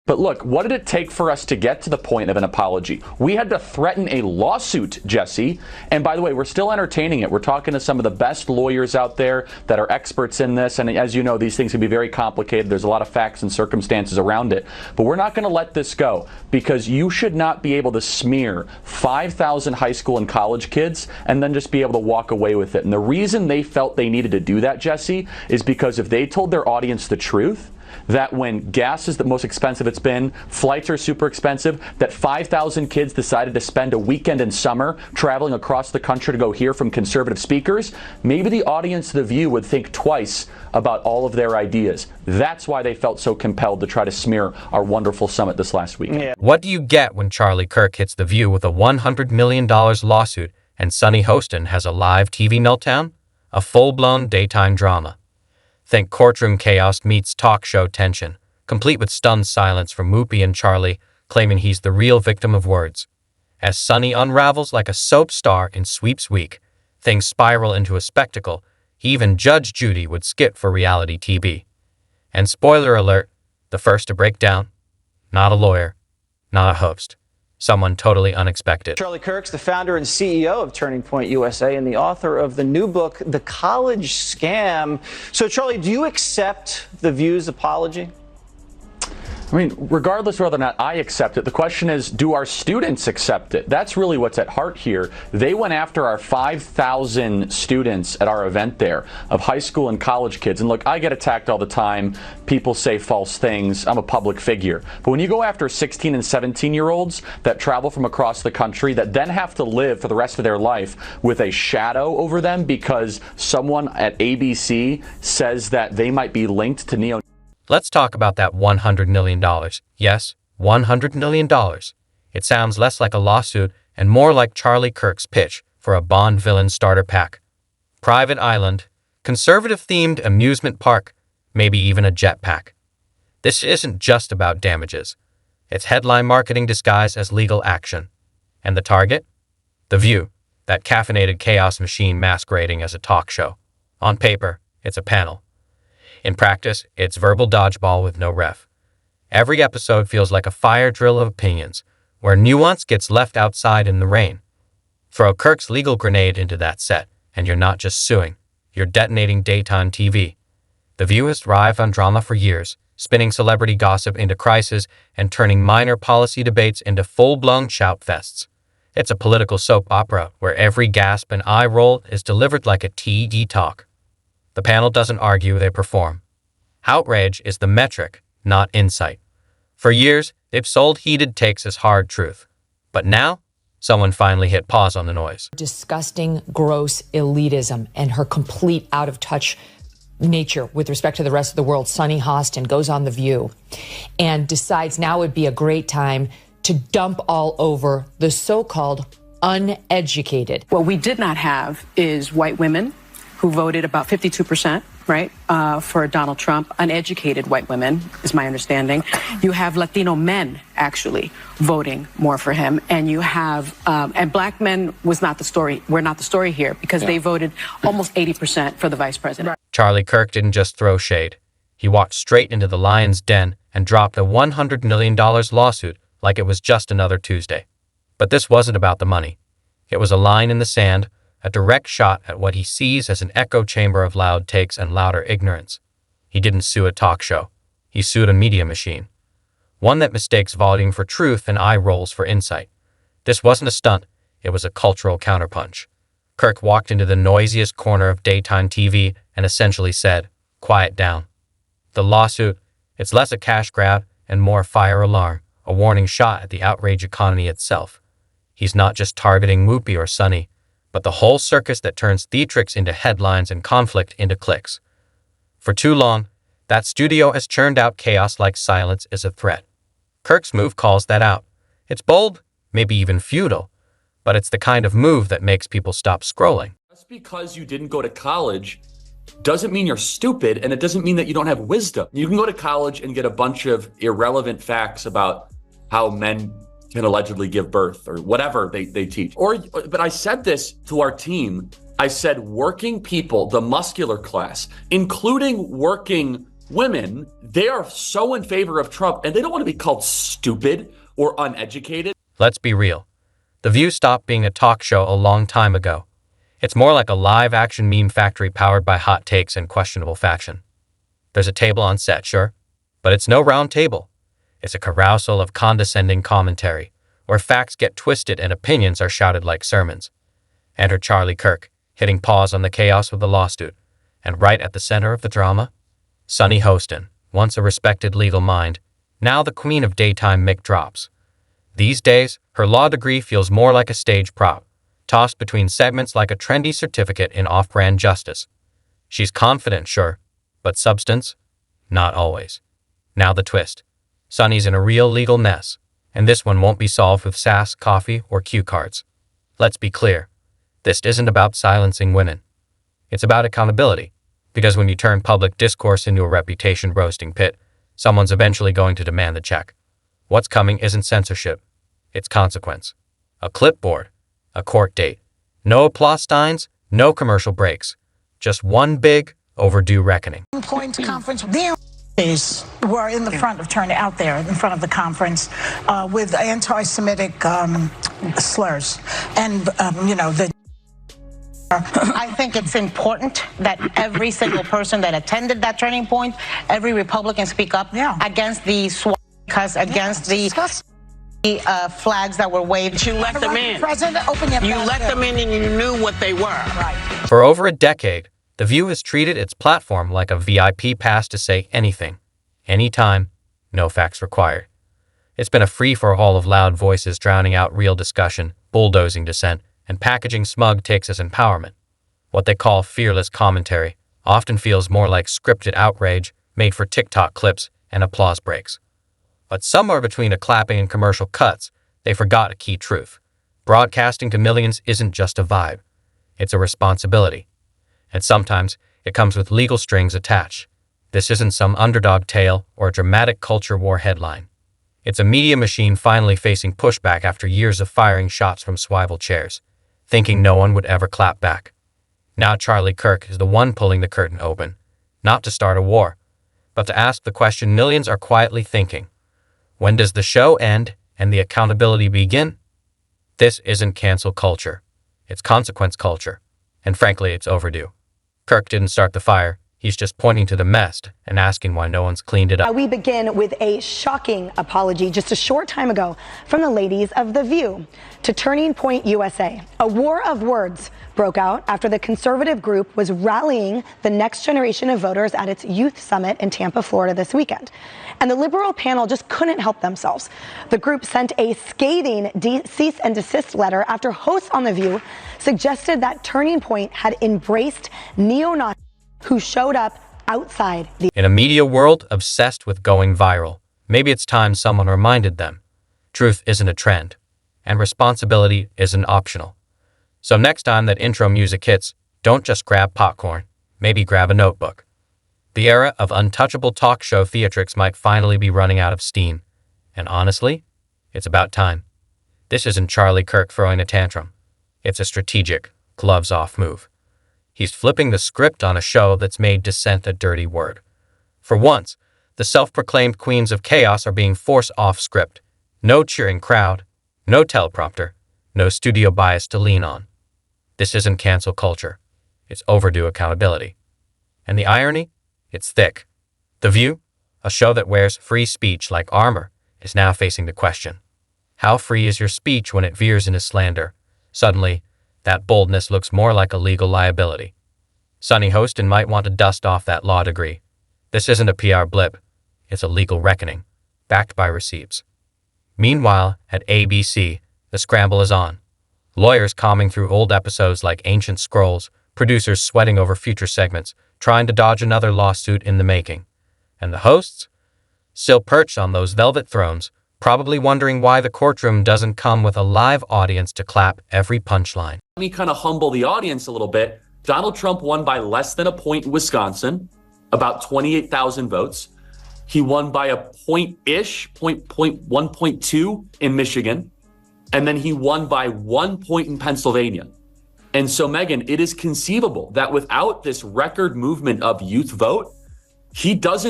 But look, what did it take for us to get to the point of an apology? We had to threaten a lawsuit, Jesse. And by the way, we're still entertaining it. We're talking to some of the best lawyers out there that are experts in this. And as you know, these things can be very complicated. There's a lot of facts and circumstances around it. But we're not going to let this go, because you should not be able to smear 5,000 high school and college kids and then just be able to walk away with it. And the reason they felt they needed to do that, Jesse, is because if they told their audience the truth, that when gas is the most expensive it's been, flights are super expensive, that 5,000 kids decided to spend a weekend in summer traveling across the country to go hear from conservative speakers, maybe the audience of The View would think twice about all of their ideas. That's why they felt so compelled to try to smear our wonderful summit this last weekend. Yeah. What do you get when Charlie Kirk hits The View with a $100 million lawsuit and Sunny Hostin has a live TV meltdown? A full-blown daytime drama. Think courtroom chaos meets talk show tension, complete with stunned silence from Whoopi and Charlie, claiming he's the real victim of words. As Sunny unravels like a soap star in Sweeps Week, things spiral into a spectacle even Judge Judy would skip for reality TV. And spoiler alert, the first to break down, not a lawyer, not a host. Someone totally unexpected. Charlie Kirk's the founder and CEO of Turning Point USA and the author of the new book, The College Scam. So, Charlie, do you accept The View's apology? I mean, regardless of whether or not I accept it, the question is, do our students accept it? That's really what's at heart here. They went after our 5,000 students at our event there of high school and college kids. And look, I get attacked all the time. People say false things. I'm a public figure. But when you go after 16 and 17-year-olds that travel from across the country that then have to live for the rest of their life with a shadow over them because someone at ABC says that they might be linked to neo. Let's talk about that $100 million. Yes, $100 million. It sounds less like a lawsuit and more like Charlie Kirk's pitch for a Bond villain starter pack. Private island, conservative-themed amusement park, maybe even a jetpack. This isn't just about damages. It's headline marketing disguised as legal action. And the target? The View, that caffeinated chaos machine masquerading as a talk show. On paper, it's a panel. In practice, it's verbal dodgeball with no ref. Every episode feels like a fire drill of opinions, where nuance gets left outside in the rain. Throw Kirk's legal grenade into that set, and you're not just suing, you're detonating daytime TV. The View has thrived on drama for years, spinning celebrity gossip into crisis and turning minor policy debates into full-blown shout fests. It's a political soap opera where every gasp and eye roll is delivered like a TED talk. The panel doesn't argue, they perform. Outrage is the metric, not insight. For years, they've sold heated takes as hard truth. But now, someone finally hit pause on the noise. Disgusting, gross elitism and her complete out-of-touch nature with respect to the rest of the world. Sunny Hostin goes on The View and decides now would be a great time to dump all over the so-called uneducated. What we did not have is white women who voted about 52%, right, for Donald Trump. Uneducated white women, is my understanding. You have Latino men, actually, voting more for him. And you have, and black men was not the story. We're not the story here, because they voted almost 80% for the vice president. Charlie Kirk didn't just throw shade. He walked straight into the lion's den and dropped a $100 million lawsuit like it was just another Tuesday. But this wasn't about the money. It was a line in the sand, a direct shot at what he sees as an echo chamber of loud takes and louder ignorance. He didn't sue a talk show. He sued a media machine. One that mistakes volume for truth and eye rolls for insight. This wasn't a stunt. It was a cultural counterpunch. Kirk walked into the noisiest corner of daytime TV and essentially said, "Quiet down." The lawsuit, it's less a cash grab and more fire alarm, a warning shot at the outrage economy itself. He's not just targeting Whoopi or Sunny, but the whole circus that turns theatrics into headlines and conflict into clicks. For too long, that studio has churned out chaos like silence is a threat. Kirk's move calls that out. It's bold, maybe even futile, but it's the kind of move that makes people stop scrolling. Just because you didn't go to college doesn't mean you're stupid, and it doesn't mean that you don't have wisdom. You can go to college and get a bunch of irrelevant facts about how men can allegedly give birth or whatever they teach. But I said this to our team. I said working people, the muscular class, including working women, they are so in favor of Trump, and they don't want to be called stupid or uneducated. Let's be real. The View stopped being a talk show a long time ago. It's more like a live-action meme factory powered by hot takes and questionable faction. There's a table on set, sure, but it's no round table. It's a carousel of condescending commentary, where facts get twisted and opinions are shouted like sermons. Enter Charlie Kirk, hitting pause on the chaos of the lawsuit, and right at the center of the drama, Sunny Hostin, once a respected legal mind, now the queen of daytime mic drops. These days, her law degree feels more like a stage prop, tossed between segments like a trendy certificate in off-brand justice. She's confident, sure, but substance? Not always. Now the twist. Sunny's in a real legal mess, and this one won't be solved with sass, coffee, or cue cards. Let's be clear. This isn't about silencing women. It's about accountability, because when you turn public discourse into a reputation roasting pit, someone's eventually going to demand the check. What's coming isn't censorship. It's consequence. A clipboard. A court date. No applause steins, no commercial breaks. Just one big, overdue reckoning. Point conference. The were in the front of turn out there in front of the conference with anti-Semitic slurs, and I think it's important that every single person that attended that turning point, every Republican speak up against the swastika, against the flags that were waved. You let them in. You let them in and you knew what they were. Right. For over a decade, The View has treated its platform like a VIP pass to say anything, anytime, no facts required. It's been a free-for-all of loud voices drowning out real discussion, bulldozing dissent, and packaging smug takes as empowerment. What they call fearless commentary often feels more like scripted outrage made for TikTok clips and applause breaks. But somewhere between a clapping and commercial cuts, they forgot a key truth. Broadcasting to millions isn't just a vibe. It's a responsibility. And sometimes it comes with legal strings attached. This isn't some underdog tale or a dramatic culture war headline. It's a media machine finally facing pushback after years of firing shots from swivel chairs, thinking no one would ever clap back. Now Charlie Kirk is the one pulling the curtain open, not to start a war, but to ask the question millions are quietly thinking. When does the show end and the accountability begin? This isn't cancel culture. It's consequence culture. And frankly, it's overdue. Kirk didn't start the fire. He's just pointing to the mess and asking why no one's cleaned it up. We begin with a shocking apology just a short time ago from the ladies of The View to Turning Point USA. A war of words broke out after the conservative group was rallying the next generation of voters at its youth summit in Tampa, Florida this weekend. And the liberal panel just couldn't help themselves. The group sent a scathing cease and desist letter after hosts on The View suggested that Turning Point had embraced neo-Nazis who showed up outside the... In a media world obsessed with going viral, maybe it's time someone reminded them. Truth isn't a trend, and responsibility isn't optional. So next time that intro music hits, don't just grab popcorn, maybe grab a notebook. The era of untouchable talk show theatrics might finally be running out of steam. And honestly, it's about time. This isn't Charlie Kirk throwing a tantrum. It's a strategic, gloves-off move. He's flipping the script on a show that's made dissent a dirty word. For once, the self-proclaimed queens of chaos are being forced off script. No cheering crowd, no teleprompter, no studio bias to lean on. This isn't cancel culture. It's overdue accountability. And the irony? It's thick. The View, a show that wears free speech like armor, is now facing the question. How free is your speech when it veers into slander? Suddenly, that boldness looks more like a legal liability. Sunny Hostin might want to dust off that law degree. This isn't a PR blip. It's a legal reckoning, backed by receipts. Meanwhile, at ABC, the scramble is on. Lawyers combing through old episodes like ancient scrolls, producers sweating over future segments, trying to dodge another lawsuit in the making. And the hosts? Still perched on those velvet thrones, probably wondering why the courtroom doesn't come with a live audience to clap every punchline. Let me kind of humble the audience a little bit. Donald Trump won by less than a point in Wisconsin, about 28,000 votes. He won by a point-ish, 1.2 in Michigan. And then he won by 1 point in Pennsylvania. And so, Megan, it is conceivable that without this record movement of youth vote, he doesn't